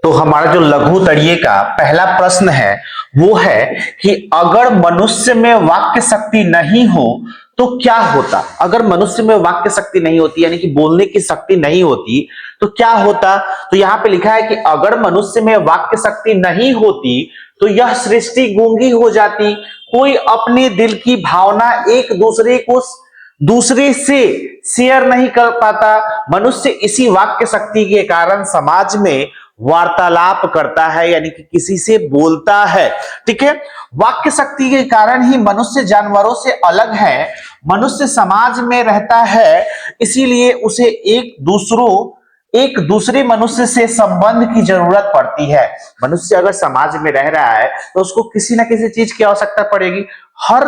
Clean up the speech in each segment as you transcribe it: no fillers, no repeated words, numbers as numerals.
तो हमारा जो लघुतरीय का पहला प्रश्न है वो है कि अगर मनुष्य में वाक्य शक्ति नहीं हो तो क्या होता। अगर मनुष्य में वाक्य शक्ति नहीं होती यानी कि बोलने की शक्ति नहीं होती तो क्या होता। तो यहां पे लिखा है कि अगर मनुष्य में वाक्य शक्ति नहीं होती तो यह सृष्टि गूंगी हो जाती, कोई अपने दिल की भावना एक दूसरे से शेयर नहीं कर पाता। मनुष्य इसी वाक्य शक्ति के कारण समाज में वार्तालाप करता है यानी कि किसी से बोलता है। ठीक है, वाक्य शक्ति के कारण ही मनुष्य जानवरों से अलग है। मनुष्य समाज में रहता है, इसीलिए उसे एक दूसरे मनुष्य से संबंध की जरूरत पड़ती है। मनुष्य अगर समाज में रह रहा है तो उसको किसी ना किसी चीज की आवश्यकता पड़ेगी, हर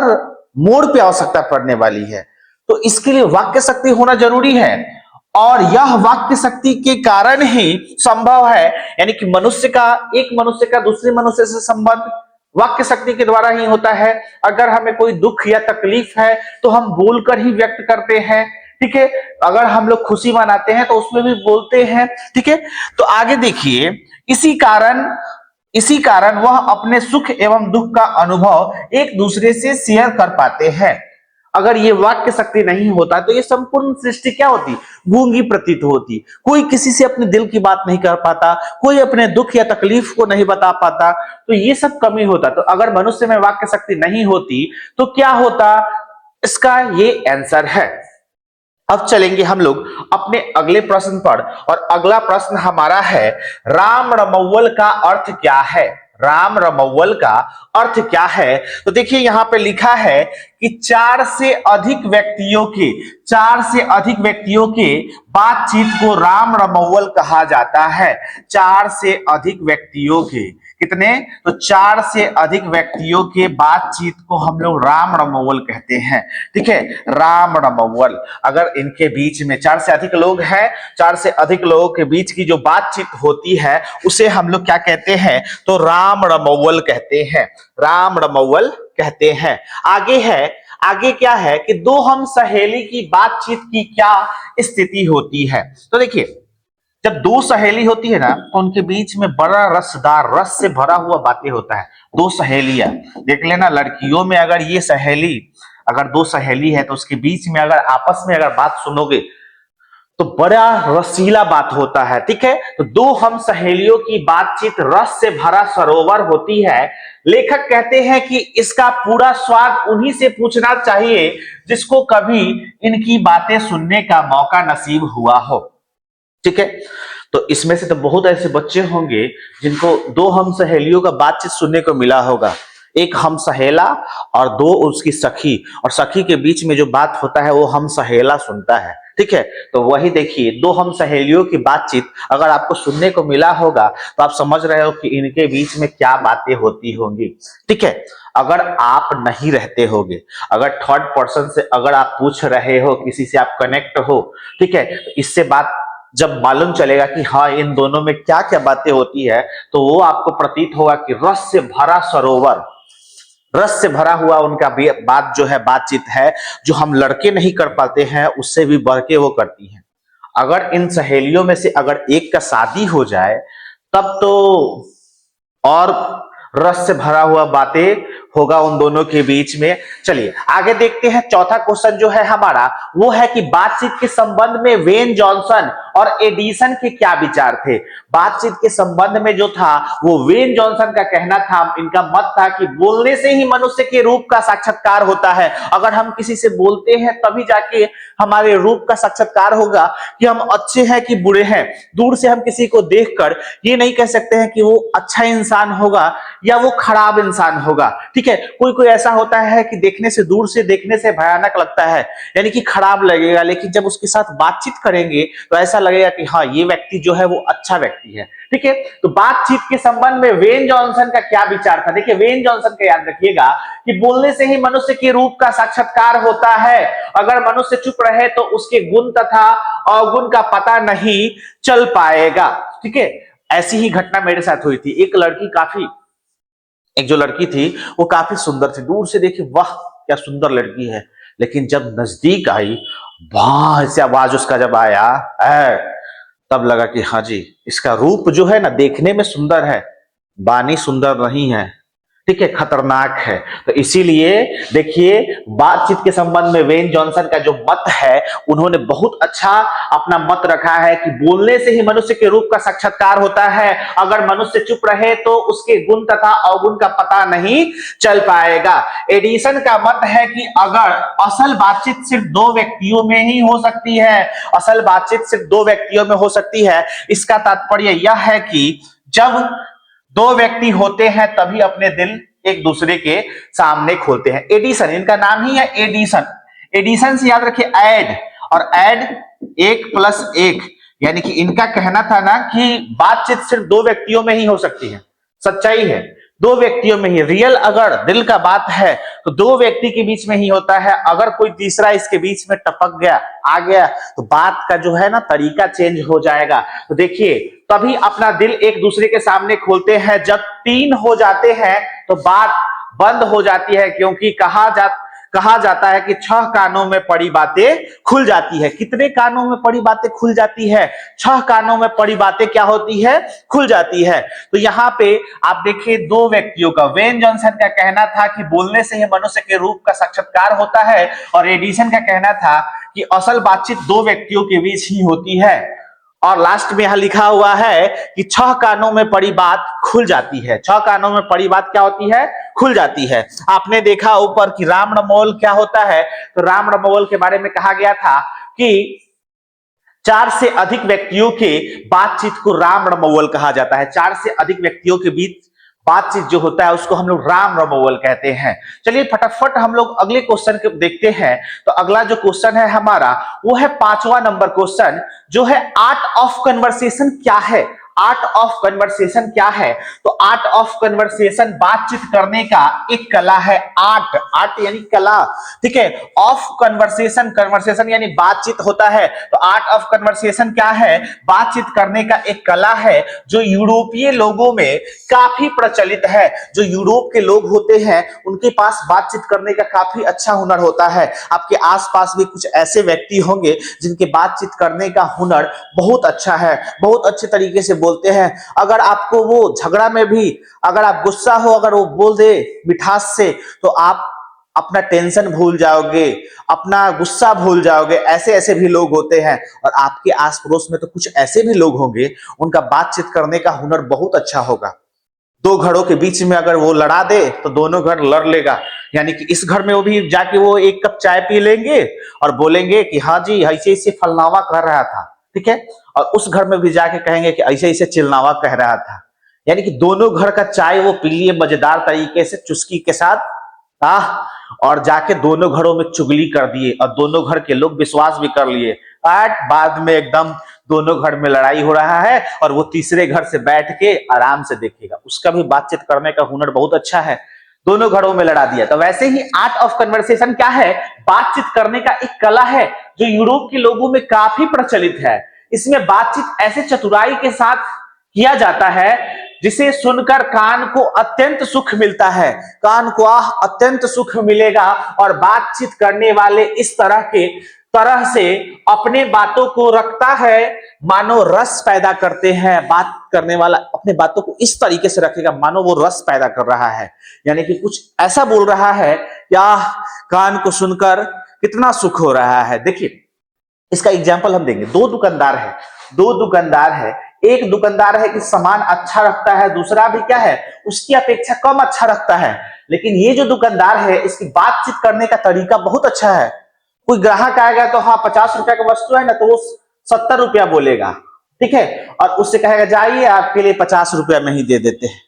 मोड़ पे आवश्यकता पड़ने वाली है। तो इसके लिए वाक्य शक्ति होना जरूरी है और यह वाक्य शक्ति के कारण ही संभव है। यानी कि एक मनुष्य का दूसरे मनुष्य से संबंध वाक्य शक्ति के द्वारा ही होता है। अगर हमें कोई दुख या तकलीफ है तो हम बोलकर ही व्यक्त करते हैं। ठीक है, अगर हम लोग खुशी मनाते हैं तो उसमें भी बोलते हैं। ठीक है, तो आगे देखिए, इसी कारण वह अपने सुख एवं दुख का अनुभव एक दूसरे से शेयर कर पाते हैं। अगर ये वाक्य शक्ति नहीं होता तो ये संपूर्ण सृष्टि क्या होती, गूंगी प्रतीत होती। कोई किसी से अपने दिल की बात नहीं कर पाता, कोई अपने दुख या तकलीफ को नहीं बता पाता, तो ये सब कमी होता। तो अगर मनुष्य में वाक्य शक्ति नहीं होती तो क्या होता, इसका ये आंसर है। अब चलेंगे हम लोग अपने अगले प्रश्न पर और अगला प्रश्न हमारा है राम रमौवल का अर्थ क्या है। राम रमौवल का अर्थ क्या है, तो देखिए यहां पे लिखा है कि चार से अधिक व्यक्तियों के बातचीत को राम रमौवल कहा जाता है। चार से अधिक व्यक्तियों के कितने, तो चार से अधिक व्यक्तियों के बातचीत को हम लोग राम रमौवल कहते हैं। ठीक है, राम रमौवल, अगर इनके बीच में चार से अधिक लोग हैं, चार से अधिक लोगों के बीच की जो बातचीत होती है उसे हम लोग क्या कहते हैं, तो राम रमौवल कहते हैं। राम रमौवल कहते हैं। आगे क्या है कि दो हम सहेली की बातचीत की क्या स्थिति होती है। तो देखिए, जब दो सहेली होती है ना तो उनके बीच में बड़ा रसदार, रस से भरा हुआ बातें होता है। दो सहेलियां देख लेना, लड़कियों में अगर दो सहेली है तो उसके बीच में अगर आपस में अगर बात सुनोगे तो बड़ा रसीला बात होता है। ठीक है, तो दो हम सहेलियों की बातचीत रस से भरा सरोवर होती है। लेखक कहते हैं कि इसका पूरा स्वाद उन्हीं से पूछना चाहिए जिसको कभी इनकी बातें सुनने का मौका नसीब हुआ हो। ठीक है, तो इसमें से तो बहुत ऐसे बच्चे होंगे जिनको दो हम सहेलियों का बातचीत सुनने को मिला होगा। एक हम सहेला और दो उसकी सखी, और सखी के बीच में जो बात होता है वो हम सहेला सुनता है। ठीक है, तो वही देखिए, दो हम सहेलियों की बातचीत अगर आपको सुनने को मिला होगा तो आप समझ रहे हो कि इनके बीच में क्या बातें होती होंगी। ठीक है, अगर आप नहीं रहते होगे, अगर थर्ड पर्सन से अगर आप पूछ रहे हो, किसी से आप कनेक्ट हो, ठीक है, तो इससे बात जब मालूम चलेगा कि हाँ इन दोनों में क्या क्या बातें होती है, तो वो आपको प्रतीत होगा कि रस से भरा सरोवर, रस से भरा हुआ उनका बात जो है, बातचीत है, जो हम लड़के नहीं कर पाते हैं उससे भी बढ़ के वो करती हैं। अगर इन सहेलियों में से अगर एक का शादी हो जाए तब तो और रस से भरा हुआ बातें होगा उन दोनों के बीच में। चलिए आगे देखते हैं। चौथा क्वेश्चन जो है हमारा वो है कि बातचीत के संबंध में वेन जॉनसन और एडिसन के क्या विचार थे। बातचीत के संबंध में जो था वो वेन जॉनसन का कहना था, इनका मत था कि बोलने से ही मनुष्य के रूप का साक्षात्कार होता है। अगर हम किसी से बोलते हैं तभी जाके हमारे रूप का साक्षात्कार होगा कि हम अच्छे हैं कि बुरे हैं। दूर से हम किसी को देखकर ये नहीं कह सकते हैं कि वो अच्छा इंसान होगा या वो खराब इंसान होगा। ठीक है, कोई ऐसा होता है कि देखने से, दूर से देखने से भयानक लगता है, यानी कि खराब लगेगा, लेकिन जब उसके साथ बातचीत करेंगे तो ऐसा लगेगा कि हाँ ये व्यक्ति जो है वो अच्छा व्यक्ति है। ठीक है, तो बातचीत के संबंध में वेन जॉनसन का क्या विचार था। देखिए वेन जॉनसन का याद रखिएगा कि बोलने से ही मनुष्य के रूप का साक्षात्कार होता है। अगर मनुष्य चुप रहे तो उसके गुण तथा अवगुण का पता नहीं चल पाएगा। ठीक है, ऐसी ही घटना मेरे साथ हुई थी। एक जो लड़की थी वो काफी सुंदर थी, दूर से देखी वाह क्या सुंदर लड़की है, लेकिन जब नजदीक आई, वाह ऐसे आवाज उसका जब आया है, तब लगा कि हाँ जी, इसका रूप जो है ना देखने में सुंदर है, वाणी सुंदर नहीं है, ठीक है, खतरनाक है। तो इसीलिए देखिए बातचीत के संबंध में वेन जॉनसन का जो मत है, उन्होंने बहुत अच्छा अपना मत रखा है कि बोलने से ही मनुष्य के रूप का साक्षात्कार होता है। अगर मनुष्य चुप रहे तो उसके गुण तथा अवगुण का पता नहीं चल पाएगा। एडिसन का मत है कि अगर असल बातचीत सिर्फ दो व्यक्तियों में ही हो सकती है, असल बातचीत सिर्फ दो व्यक्तियों में हो सकती है, इसका तात्पर्य यह है कि जब दो व्यक्ति होते हैं तभी अपने दिल एक दूसरे के सामने खोलते हैं। एडिसन, इनका नाम ही है एडिसन। एडिसन से याद रखिए ऐड, और ऐड एक प्लस एक, यानी कि इनका कहना था ना कि बातचीत सिर्फ दो व्यक्तियों में ही हो सकती है। सच्चाई है, दो व्यक्तियों में ही। रियल अगर दिल का बात है तो दो व्यक्ति के बीच में ही होता है। अगर कोई तीसरा इसके बीच में टपक गया, आ गया, तो बात का जो है ना तरीका चेंज हो जाएगा। तो देखिए तभी अपना दिल एक दूसरे के सामने खोलते हैं। जब तीन हो जाते हैं तो बात बंद हो जाती है, क्योंकि कहा जाता है कि 6 कानों में पड़ी बातें खुल जाती है। कितने कानों में पड़ी बातें खुल जाती है? 6 कानों में पड़ी बातें क्या होती है? खुल जाती है। तो यहाँ पे आप देखिए दो व्यक्तियों का, वेन जॉनसन का कहना था कि बोलने से ही मनुष्य के रूप का साक्षात्कार होता है, और एडिसन का कहना था कि असल बातचीत दो व्यक्तियों के बीच ही होती है। और लास्ट में यहां लिखा हुआ है कि 6 कानों में पड़ी बात खुल जाती है। 6 कानों में पड़ी बात क्या होती है? खुल जाती है। आपने देखा ऊपर कि राम रमोल क्या होता है, तो राम रमोल के बारे में कहा गया था कि 4 से अधिक व्यक्तियों के बातचीत को राम रमोल कहा जाता है। 4 से अधिक व्यक्तियों के बीच बातचीत जो होता है उसको हम लोग राम रमोल कहते हैं। चलिए फटाफट हम लोग अगले क्वेश्चन को देखते हैं। तो अगला जो क्वेश्चन है हमारा वो है 5वां नंबर क्वेश्चन, जो है आर्ट ऑफ कन्वर्सेशन क्या है? आर्ट ऑफ कन्वर्सेशन क्या है? तो आर्ट ऑफ कन्वर्सेशन बातचीत करने का एक कला है। आर्ट, आर्ट यानी कला, ठीक है। ऑफ कन्वर्सेशन, कन्वर्सेशन यानी बातचीत होता है। तो आर्ट ऑफ कन्वर्सेशन क्या है? बातचीत करने का एक कला है जो यूरोपीय लोगों में काफी प्रचलित है। जो यूरोप के लोग होते हैं उनके पास बातचीत करने का काफी अच्छा हुनर होता है। आपके आसपास भी कुछ ऐसे व्यक्ति होंगे जिनके बातचीत करने का हुनर बहुत अच्छा है, बहुत अच्छे तरीके से बोलते हैं। अगर आपको वो झगड़ा में भी अगर आप गुस्सा हो, अगर वो बोल दे मिठास से, तो आप अपना टेंशन भूल जाओगे, अपना गुस्सा भूल जाओगे। ऐसे ऐसे भी लोग होते हैं। और आपके आस पड़ोस में तो कुछ ऐसे भी लोग होंगे उनका बातचीत करने का हुनर बहुत अच्छा होगा। दो घरों के बीच में अगर वो लड़ा दे तो दोनों घर लड़ लेगा। यानी कि इस घर में वो भी जाके वो एक कप चाय पी लेंगे और बोलेंगे कि हाँ जी ऐसे ऐसे फलनावा कर रहा था, ठीक है। और उस घर में भी जाके कहेंगे कि ऐसे ऐसे चिलनावा कह रहा था। यानी कि दोनों घर का चाय वो पी लिए मजेदार तरीके से चुस्की के साथ, और जाके दोनों घरों में चुगली कर दिए और दोनों घर के लोग विश्वास भी कर लिए। बाद में एकदम दोनों घर में लड़ाई हो रहा है और वो तीसरे घर से बैठ के आराम से देखेगा। उसका भी बातचीत करने का हुनर बहुत अच्छा है, दोनों घरों में लड़ा दिया। तो वैसे ही आर्ट ऑफ कन्वर्सेशन क्या है? बातचीत करने का एक कला है जो यूरोप के लोगों में काफी प्रचलित है। इसमें बातचीत ऐसे चतुराई के साथ किया जाता है जिसे सुनकर कान को अत्यंत सुख मिलता है। कान को अत्यंत सुख मिलेगा। और बातचीत करने वाले इस तरह से अपने बातों को रखता है, मानो रस पैदा करते हैं। बात करने वाला अपने बातों को इस तरीके से रखेगा मानो वो रस पैदा कर रहा है, यानी कि कुछ ऐसा बोल रहा है या कान को सुनकर कितना सुख हो रहा है। देखिए इसका एग्जाम्पल हम देंगे। दो दुकानदार है। एक दुकानदार है कि सामान अच्छा रखता है, दूसरा भी क्या है उसकी अपेक्षा कम अच्छा रखता है। लेकिन ये जो दुकानदार है इसकी बातचीत करने का तरीका बहुत अच्छा है। कोई ग्राहक आएगा तो हाँ 50 रुपया का वस्तु है ना, तो वो 70 रुपया बोलेगा, ठीक है, और उससे कहेगा जाइए आपके लिए 50 रुपया में ही दे देते हैं।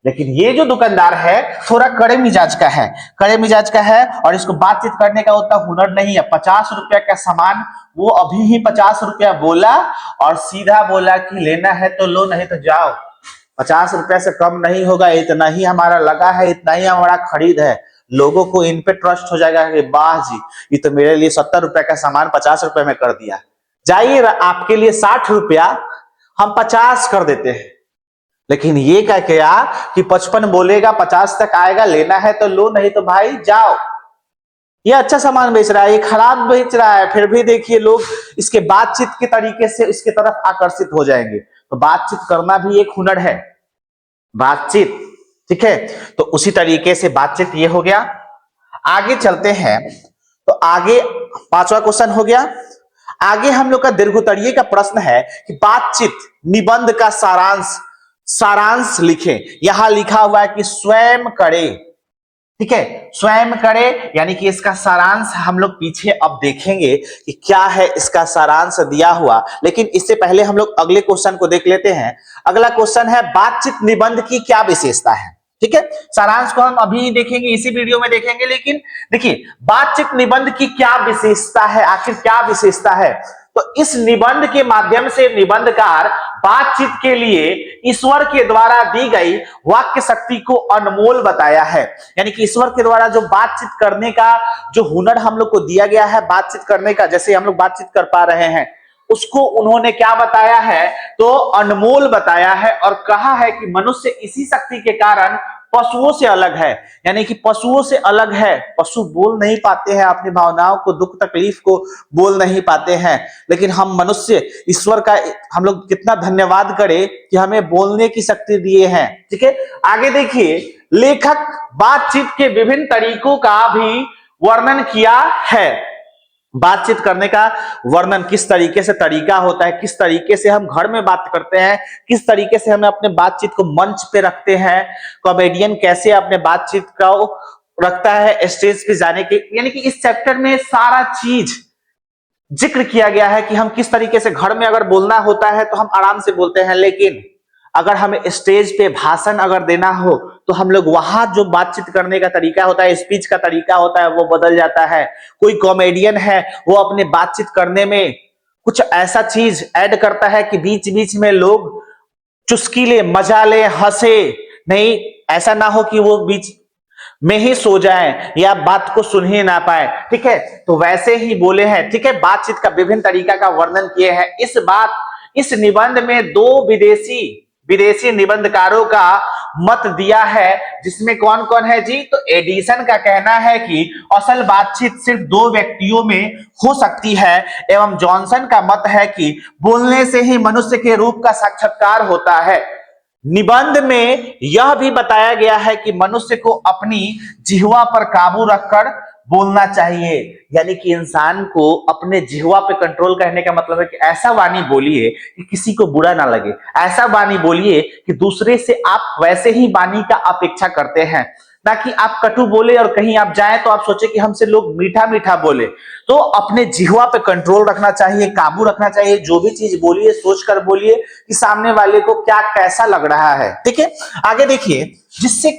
लेकिन ये जो दुकानदार है थोड़ा कड़े मिजाज का है और इसको बातचीत करने का उतना हुनर नहीं है। 50 रुपया का सामान वो अभी ही 50 रुपया बोला और सीधा बोला कि लेना है तो लो, नहीं तो जाओ, 50 रुपया से कम नहीं होगा, इतना ही हमारा लगा है, इतना ही हमारा खरीद है। लोगों को इन पे ट्रस्ट हो जाएगा कि वाह जी ये तो मेरे लिए 70 रुपया का सामान 50 रुपए में कर दिया, जाइए आपके लिए 60 रुपया हम 50 कर देते हैं। लेकिन ये क्या कि 55 बोलेगा 50 तक आएगा, लेना है तो लो, नहीं तो भाई जाओ। ये अच्छा सामान बेच रहा है, ये खराब बेच रहा है, फिर भी देखिए लोग इसके बातचीत के तरीके से इसके तरफ आकर्षित हो जाएंगे। तो बातचीत करना भी एक हुनर है, बातचीत, ठीक है। तो उसी तरीके से बातचीत ये हो गया। आगे चलते हैं, तो आगे पांचवा क्वेश्चन हो गया। आगे हम लोग का दीर्घोत्तरीय का प्रश्न है कि बातचीत निबंध का सारांश सारांश लिखें। यहां लिखा हुआ है कि स्वयं करे, ठीक है, स्वयं करे, यानी कि इसका सारांश हम लोग पीछे अब देखेंगे कि क्या है इसका सारांश दिया हुआ। लेकिन इससे पहले हम लोग अगले क्वेश्चन को देख लेते हैं। अगला क्वेश्चन है बातचीत निबंध की क्या विशेषता है, ठीक है। सारांश को हम अभी देखेंगे, इसी वीडियो में देखेंगे, लेकिन देखिए बातचीत निबंध की क्या विशेषता है, आखिर क्या विशेषता है। तो इस निबंध के माध्यम से निबंधकार बातचीत के लिए ईश्वर के द्वारा दी गई वाक्य शक्ति को अनमोल बताया है। यानी कि ईश्वर के द्वारा जो बातचीत करने का जो हुनर हम लोग को दिया गया है, बातचीत करने का, जैसे हम लोग बातचीत कर पा रहे हैं, उसको उन्होंने क्या बताया है, तो अनमोल बताया है। और कहा है कि मनुष्य इसी शक्ति के कारण पशुओं से अलग है। यानी कि पशुओं से अलग है, पशु बोल नहीं पाते हैं, अपनी भावनाओं को, दुख तकलीफ को बोल नहीं पाते हैं, लेकिन हम मनुष्य ईश्वर का हम लोग कितना धन्यवाद करें कि हमें बोलने की शक्ति दिए हैं, ठीक है। आगे देखिए, लेखक बातचीत के विभिन्न तरीकों का भी वर्णन किया है। बातचीत करने का वर्णन किस तरीके से तरीका होता है, किस तरीके से हम घर में बात करते हैं, किस तरीके से हम अपने बातचीत को मंच पे रखते हैं, कॉमेडियन कैसे अपने बातचीत को रखता है स्टेज पे जाने के, यानी कि इस चैप्टर में सारा चीज जिक्र किया गया है कि हम किस तरीके से घर में अगर बोलना होता है तो हम आराम से बोलते हैं, लेकिन अगर हमें स्टेज पे भाषण अगर देना हो तो हम लोग वहां जो बातचीत करने का तरीका होता है, स्पीच का तरीका होता है, वो बदल जाता है। कोई कॉमेडियन है, वो अपने बातचीत करने में कुछ ऐसा चीज ऐड करता है कि बीच बीच में लोग चुस्की ले, मजा ले, हंसे, नहीं ऐसा ना हो कि वो बीच में ही सो जाए या बात को सुन ही ना पाए, ठीक है। तो वैसे ही बोले हैं, ठीक है। बातचीत का विभिन्न तरीका का वर्णन किए हैं। इस निबंध में दो विदेशी निबंधकारों का मत दिया है, जिसमें कौन कौन है जी, तो एडिसन का कहना है कि असल बातचीत सिर्फ दो व्यक्तियों में हो सकती है, एवं जॉनसन का मत है कि बोलने से ही मनुष्य के रूप का साक्षात्कार होता है। निबंध में यह भी बताया गया है कि मनुष्य को अपनी जिह्वा पर काबू रखकर बोलना चाहिए। यानी कि इंसान को अपने जिह्वा पे कंट्रोल करने का मतलब है कि ऐसा वाणी बोलिए कि किसी को बुरा ना लगे, ऐसा वाणी बोलिए कि दूसरे से आप वैसे ही वाणी का अपेक्षा करते हैं, ना कि आप कटु बोले और कहीं आप जाएं तो आप सोचे कि हमसे लोग मीठा मीठा बोले। तो अपने जिह्वा पे कंट्रोल रखना चाहिए, काबू रखना चाहिए। जो भी चीज बोलिए सोच कर बोलिए कि सामने वाले को क्या कैसा लग रहा है, ठीक है। आगे देखिए, जिससे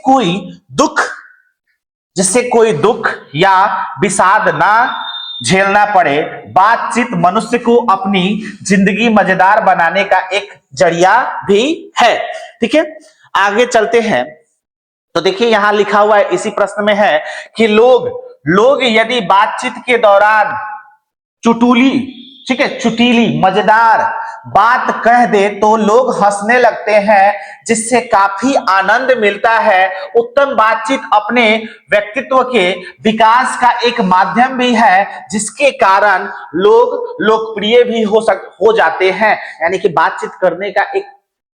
कोई दुख या विषाद ना झेलना पड़े, बातचीत मनुष्य को अपनी जिंदगी मजेदार बनाने का एक जरिया भी है, ठीक है। आगे चलते हैं, तो देखिए यहां लिखा हुआ है, इसी प्रश्न में है कि लोग यदि बातचीत के दौरान चुटुली, ठीक है, चुटीली मजेदार बात कह दे तो लोग हंसने लगते हैं, जिससे काफी आनंद मिलता है। उत्तम बातचीत अपने व्यक्तित्व के विकास का एक माध्यम भी है, जिसके कारण लोग लोकप्रिय भी हो जाते हैं। यानी कि बातचीत करने का एक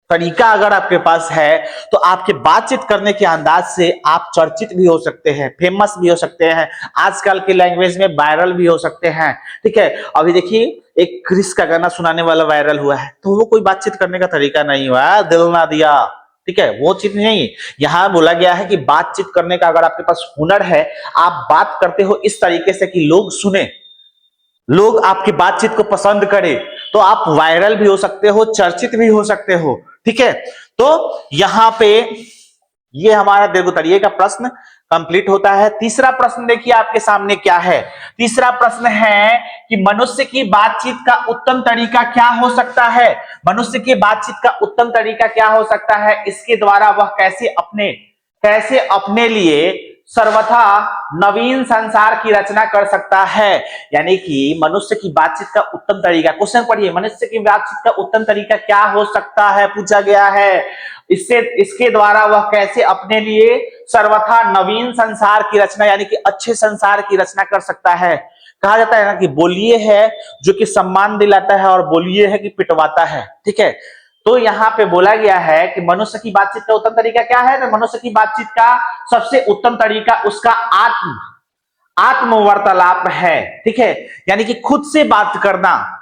तरीका अगर आपके पास है तो आपके बातचीत करने के अंदाज से आप चर्चित भी हो सकते हैं, फेमस भी हो सकते हैं, आजकल के लैंग्वेज में वायरल भी हो सकते हैं, ठीक है। अभी देखिए एक क्रिस का गाना सुनाने वाला वायरल हुआ है, तो वो कोई बातचीत करने का तरीका नहीं हुआ, दिल ना दिया, ठीक है, वो चीज नहीं। यहां बोला गया है कि बातचीत करने का अगर आपके पास हुनर है, आप बात करते हो इस तरीके से कि लोग सुने, लोग आपकी बातचीत को पसंद करें, तो आप वायरल भी हो सकते हो, चर्चित भी हो सकते हो, ठीक है। तो यहां पे ये हमारा दीर्घोत्तरीय का प्रश्न कंप्लीट होता है। तीसरा प्रश्न देखिए आपके सामने क्या है। तीसरा प्रश्न है कि मनुष्य की बातचीत का उत्तम तरीका क्या हो सकता है। मनुष्य की बातचीत का उत्तम तरीका क्या हो सकता है, इसके द्वारा वह कैसे अपने लिए सर्वथा नवीन संसार की रचना कर सकता है। यानी कि मनुष्य की बातचीत का उत्तम तरीका, क्वेश्चन पढ़िए, मनुष्य की बातचीत का उत्तम तरीका क्या हो सकता है पूछा गया है। इसके द्वारा वह कैसे अपने लिए सर्वथा नवीन संसार की रचना यानी कि अच्छे संसार की रचना कर सकता है। कहा जाता है ना कि बोलिए है जो कि सम्मान दिलाता है और बोलिए है कि पिटवाता है। ठीक है, तो यहाँ पे बोला गया है कि मनुष्य की बातचीत का उत्तम तरीका क्या है? तो मनुष्य की बातचीत का सबसे उत्तम तरीका उसका आत्म वार्तालाप है। ठीक है, यानी कि खुद से बात करना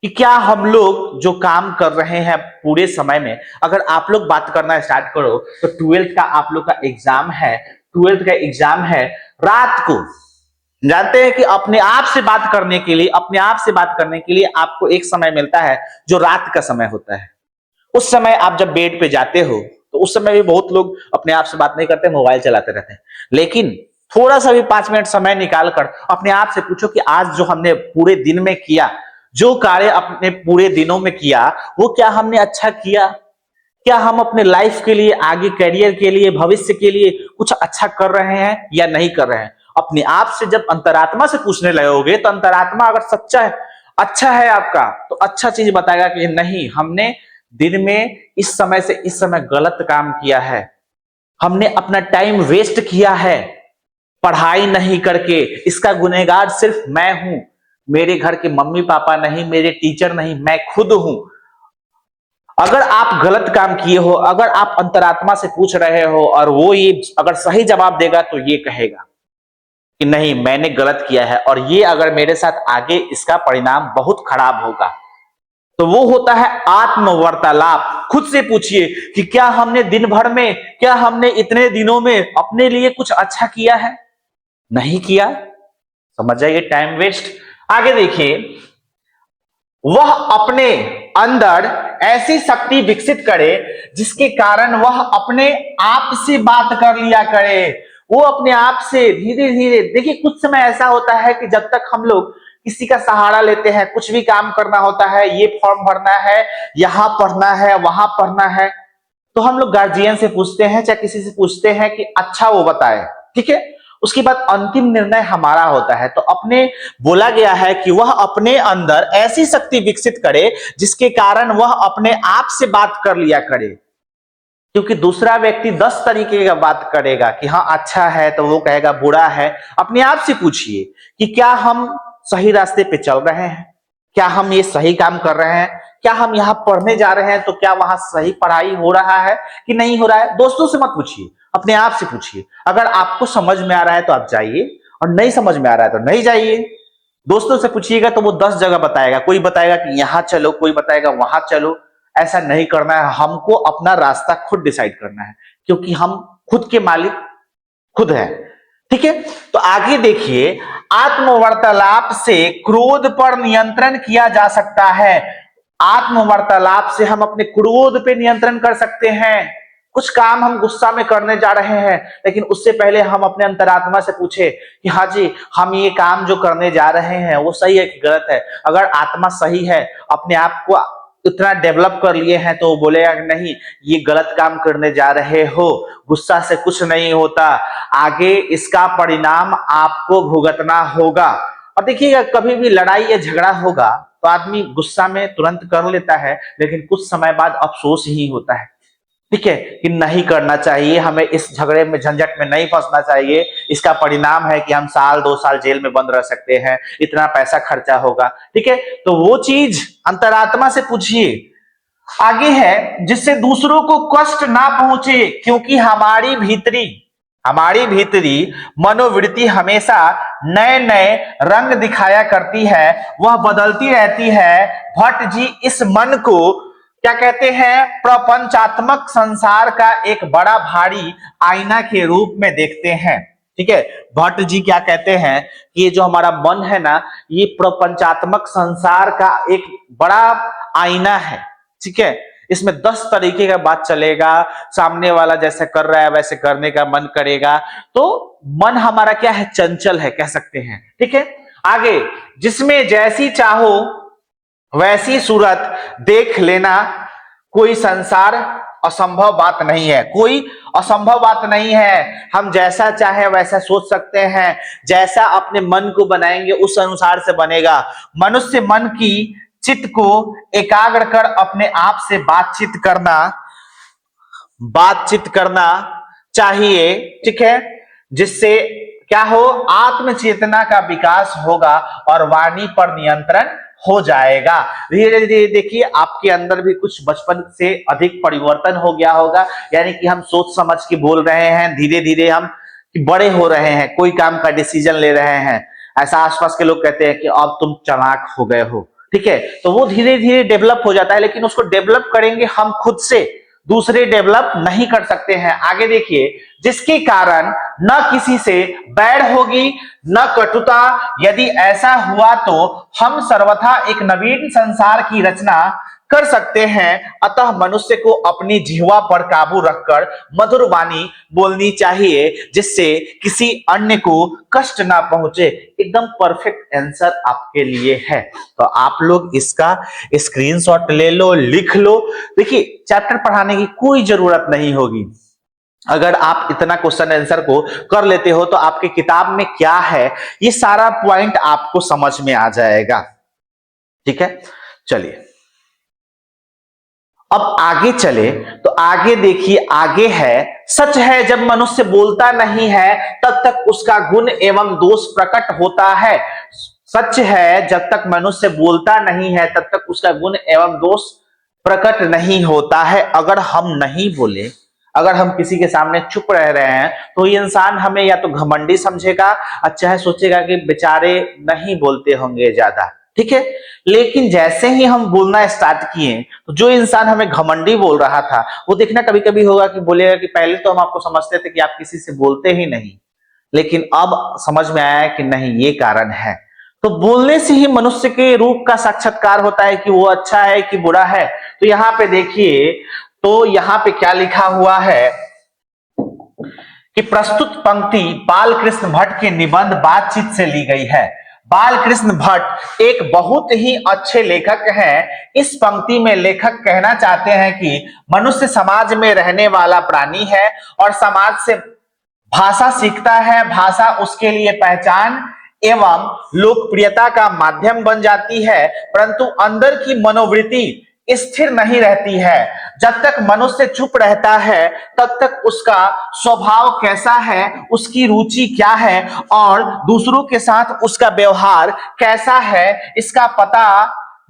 कि क्या हम लोग जो काम कर रहे हैं पूरे समय में, अगर आप लोग बात करना स्टार्ट करो तो 12th का आप लोग का एग्जाम है, 12th का एग्जाम है रात को। जानते हैं कि अपने आप से बात करने के लिए, अपने आप से बात करने के लिए आपको एक समय मिलता है जो रात का समय होता है। उस समय आप जब बेड पे जाते हो तो उस समय भी बहुत लोग अपने आप से बात नहीं करते, मोबाइल चलाते रहते हैं। लेकिन थोड़ा सा भी 5 मिनट समय निकाल कर अपने आप से पूछो कि आज जो हमने पूरे दिन में किया, जो कार्य अपने पूरे दिनों में किया, वो क्या हमने अच्छा किया? क्या हम अपने लाइफ के लिए, आगे करियर के लिए, भविष्य के लिए कुछ अच्छा कर रहे हैं या नहीं कर रहे हैं? अपने आप से जब अंतरात्मा से पूछने लगोगे तो अंतरात्मा अगर सच्चा है, अच्छा है आपका, तो अच्छा चीज बताएगा कि नहीं, हमने दिन में इस समय से इस समय गलत काम किया है, हमने अपना टाइम वेस्ट किया है पढ़ाई नहीं करके, इसका गुनहगार सिर्फ मैं हूं, मेरे घर के मम्मी पापा नहीं, मेरे टीचर नहीं, मैं खुद हूं। अगर आप गलत काम किए हो, अगर आप अंतरात्मा से पूछ रहे हो और वो ये अगर सही जवाब देगा तो ये कहेगा कि नहीं, मैंने गलत किया है और ये अगर मेरे साथ आगे इसका परिणाम बहुत खराब होगा। तो वो होता है आत्म वार्तालाप। खुद से पूछिए कि क्या हमने दिन भर में, क्या हमने इतने दिनों में अपने लिए कुछ अच्छा किया है? नहीं किया, समझ जाइए टाइम वेस्ट। आगे देखिए, वह अपने अंदर ऐसी शक्ति विकसित करे जिसके कारण वह अपने आप से बात कर लिया करे। वो अपने आप से धीरे धीरे, देखिए कुछ समय ऐसा होता है कि जब तक हम लोग किसी का सहारा लेते हैं, कुछ भी काम करना होता है, ये फॉर्म भरना है, यहां पढ़ना है, वहां पढ़ना है, तो हम लोग गार्जियन से पूछते हैं, चाहे किसी से पूछते हैं कि अच्छा वो बताए। ठीक है, उसके बाद अंतिम निर्णय हमारा होता है। तो अपने बोला गया है कि वह अपने अंदर ऐसी शक्ति विकसित करे जिसके कारण वह अपने आप से बात कर लिया करे। क्योंकि दूसरा व्यक्ति 10 तरीके का बात करेगा कि हाँ अच्छा है, तो वो कहेगा बुरा है। अपने आप से पूछिए कि क्या हम सही रास्ते पे चल रहे हैं, क्या हम ये सही काम कर रहे हैं, क्या हम यहाँ पढ़ने जा रहे हैं तो क्या वहां सही पढ़ाई हो रहा है कि नहीं हो रहा है। दोस्तों से मत पूछिए, अपने आप से पूछिए। अगर आपको समझ में आ रहा है तो आप जाइए, और नहीं समझ में आ रहा है तो नहीं जाइए। दोस्तों से पूछिएगा तो वो 10 जगह बताएगा, कोई बताएगा कि यहाँ चलो, कोई बताएगा वहां चलो। ऐसा नहीं करना है, हमको अपना रास्ता खुद डिसाइड करना है, क्योंकि हम खुद के मालिक खुद है। ठीक है, तो आगे देखिए, आत्मवार्तालाप से क्रोध पर नियंत्रण किया जा सकता है। आत्मवार्तालाप से हम अपने क्रोध पे नियंत्रण कर सकते हैं। कुछ काम हम गुस्सा में करने जा रहे हैं, लेकिन उससे पहले हम अपने अंतरात्मा से पूछे कि हाँ जी, हम ये काम जो करने जा रहे हैं वो सही है कि गलत है। अगर आत्मा सही है, अपने आप को इतना डेवलप कर लिए हैं, तो वो बोलेगा कि नहीं, ये गलत काम करने जा रहे हो, गुस्सा से कुछ नहीं होता, आगे इसका परिणाम आपको भुगतना होगा। और देखिएगा, कभी भी लड़ाई या झगड़ा होगा तो आदमी गुस्सा में तुरंत कर लेता है, लेकिन कुछ समय बाद अफसोस ही होता है। ठीक है, कि नहीं करना चाहिए, हमें इस झगड़े में, झंझट में नहीं फंसना चाहिए, इसका परिणाम है कि हम 1-2 साल जेल में बंद रह सकते हैं, इतना पैसा खर्चा होगा। ठीक है, तो वो चीज अंतरात्मा से पूछिए। आगे है, जिससे दूसरों को कष्ट ना पहुंचे, क्योंकि हमारी भीतरी मनोवृत्ति हमेशा नए नए रंग दिखाया करती है, वह बदलती रहती है। भट्ट जी इस मन को क्या कहते हैं? प्रपंचात्मक संसार का एक बड़ा भारी आईना के रूप में देखते हैं। ठीक है, भट्ट जी क्या कहते हैं कि ये जो हमारा मन है ना, ये प्रपंचात्मक संसार का एक बड़ा आईना है। ठीक है, इसमें 10 तरीके का बात चलेगा, सामने वाला जैसे कर रहा है वैसे करने का मन करेगा। तो मन हमारा क्या है? चंचल है, कह सकते हैं। ठीक है, आगे, जिसमें जैसी चाहो वैसी सूरत देख लेना, कोई संसार असंभव बात नहीं है, कोई असंभव बात नहीं है। हम जैसा चाहे वैसा सोच सकते हैं, जैसा अपने मन को बनाएंगे उस अनुसार से बनेगा। मनुष्य मन की चित्त को एकाग्र कर अपने आप से बातचीत करना चाहिए, ठीक है, जिससे क्या हो, आत्म चेतना का विकास होगा और वाणी पर नियंत्रण हो जाएगा। धीरे धीरे देखिए आपके अंदर भी कुछ बचपन से अधिक परिवर्तन हो गया होगा, यानी कि हम सोच समझ के बोल रहे हैं, धीरे धीरे हम बड़े हो रहे हैं, कोई काम का डिसीजन ले रहे हैं। ऐसा आसपास के लोग कहते हैं कि अब तुम चालाक हो गए हो, ठीक है, तो वो धीरे धीरे डेवलप हो जाता है, लेकिन उसको डेवलप करेंगे हम खुद से, दूसरे डेवलप नहीं कर सकते हैं। आगे देखिए, जिसके कारण न किसी से बैर होगी न कटुता, यदि ऐसा हुआ तो हम सर्वथा एक नवीन संसार की रचना कर सकते हैं। अतः मनुष्य को अपनी जिह्वा पर काबू रखकर मधुर वाणी बोलनी चाहिए, जिससे किसी अन्य को कष्ट ना पहुंचे। एकदम परफेक्ट आंसर आपके लिए है, तो आप लोग इसका स्क्रीनशॉट ले लो, लिख लो। देखिए चैप्टर पढ़ाने की कोई जरूरत नहीं होगी, अगर आप इतना क्वेश्चन आंसर को कर लेते हो तो आपके किताब में क्या है ये सारा पॉइंट आपको समझ में आ जाएगा, ठीक है। चलिए अब आगे चले, तो आगे देखिए, आगे है, सच है जब मनुष्य बोलता नहीं है तब तक उसका गुण एवं दोष प्रकट होता है। सच है जब तक मनुष्य बोलता नहीं है तब तक उसका गुण एवं दोष प्रकट नहीं होता है। अगर हम नहीं बोले, अगर हम किसी के सामने चुप रह रहे हैं तो ये इंसान हमें या तो घमंडी समझेगा, अच्छा है सोचेगा कि बेचारे नहीं बोलते होंगे ज्यादा, ठीक है। लेकिन जैसे ही हम बोलना स्टार्ट किए तो जो इंसान हमें घमंडी बोल रहा था वो देखना कभी कभी होगा कि बोलेगा कि पहले तो हम आपको समझते थे कि आप किसी से बोलते ही नहीं, लेकिन अब समझ में आया कि नहीं ये कारण है। तो बोलने से ही मनुष्य के रूप का साक्षात्कार होता है कि वो अच्छा है कि बुरा है। तो यहाँ पे देखिए, तो यहाँ पे क्या लिखा हुआ है कि प्रस्तुत पंक्ति बालकृष्ण भट्ट के निबंध बातचीत से ली गई है। बालकृष्ण भट्ट एक बहुत ही अच्छे लेखक हैं। इस पंक्ति में लेखक कहना चाहते हैं कि मनुष्य समाज में रहने वाला प्राणी है और समाज से भाषा सीखता है। भाषा उसके लिए पहचान एवं लोकप्रियता का माध्यम बन जाती है, परंतु अंदर की मनोवृत्ति स्थिर नहीं रहती है। जब तक मनुष्य चुप रहता है तब तक उसका स्वभाव कैसा है, उसकी रुचि क्या है और दूसरों के साथ उसका व्यवहार कैसा है इसका पता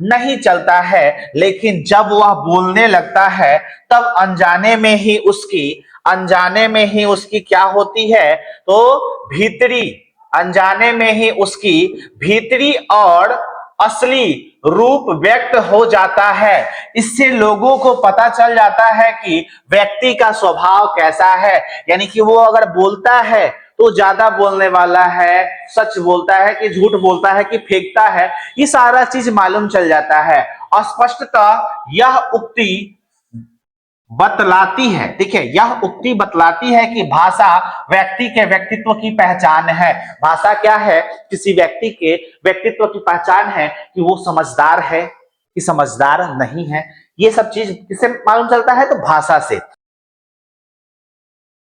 नहीं चलता है। लेकिन जब वह बोलने लगता है तब अनजाने में ही उसकी क्या होती है, तो भीतरी, अनजाने में ही उसकी भीतरी और असली रूप व्यक्त हो जाता है। इससे लोगों को पता चल जाता है कि व्यक्ति का स्वभाव कैसा है, यानी कि वो अगर बोलता है तो ज्यादा बोलने वाला है, सच बोलता है कि झूठ बोलता है कि फेंकता है, ये सारा चीज मालूम चल जाता है। स्पष्टतः यह उक्ति बतलाती है, देखिए यह उक्ति बतलाती है कि भाषा व्यक्ति के व्यक्तित्व की पहचान है। भाषा क्या है, किसी व्यक्ति के व्यक्तित्व की पहचान है कि वो समझदार है कि समझदार नहीं है। ये सब चीज किससे मालूम चलता है, तो भाषा से।